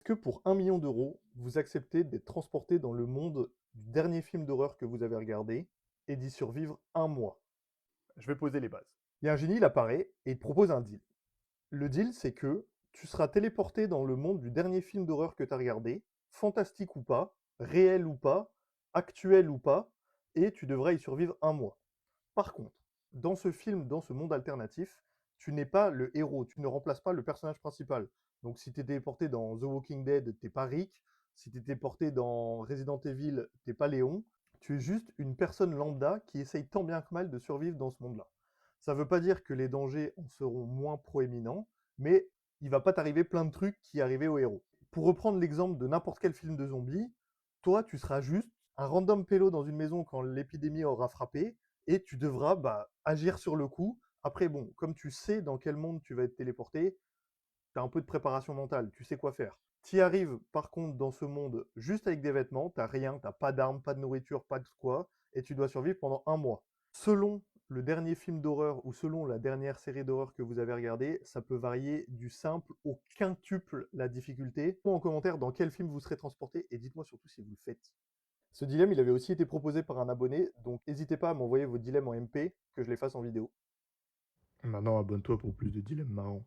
Que pour 1 million d'euros, vous acceptez d'être transporté dans le monde du dernier film d'horreur que vous avez regardé et d'y survivre un mois? Je vais poser les bases. Il y a un génie, il apparaît et il te propose un deal. Le deal, c'est que tu seras téléporté dans le monde du dernier film d'horreur que tu as regardé, fantastique ou pas, réel ou pas, actuel ou pas, et tu devras y survivre un mois. Par contre, dans ce film, dans ce monde alternatif, tu n'es pas le héros, tu ne remplaces pas le personnage principal. Donc si tu es téléporté dans The Walking Dead, t'es pas Rick. Si tu es téléporté dans Resident Evil, t'es pas Léon. Tu es juste une personne lambda qui essaye tant bien que mal de survivre dans ce monde-là. Ça ne veut pas dire que les dangers en seront moins proéminents, mais il va pas t'arriver plein de trucs qui arrivaient aux héros. Pour reprendre l'exemple de n'importe quel film de zombies, toi, tu seras juste un random pélo dans une maison quand l'épidémie aura frappé, et tu devras agir sur le coup. Après, bon, comme tu sais dans quel monde tu vas être téléporté, tu as un peu de préparation mentale, tu sais quoi faire. Tu arrives par contre dans ce monde juste avec des vêtements, t'as rien, t'as pas d'armes, pas de nourriture, pas de quoi, et tu dois survivre pendant un mois. Selon le dernier film d'horreur ou selon la dernière série d'horreur que vous avez regardé, ça peut varier du simple au quintuple la difficulté. Dites-moi en commentaire dans quel film vous serez transporté et dites-moi surtout si vous le faites. Ce dilemme, il avait aussi été proposé par un abonné, donc n'hésitez pas à m'envoyer vos dilemmes en MP, que je les fasse en vidéo. Maintenant, abonne-toi pour plus de dilemmes marrants.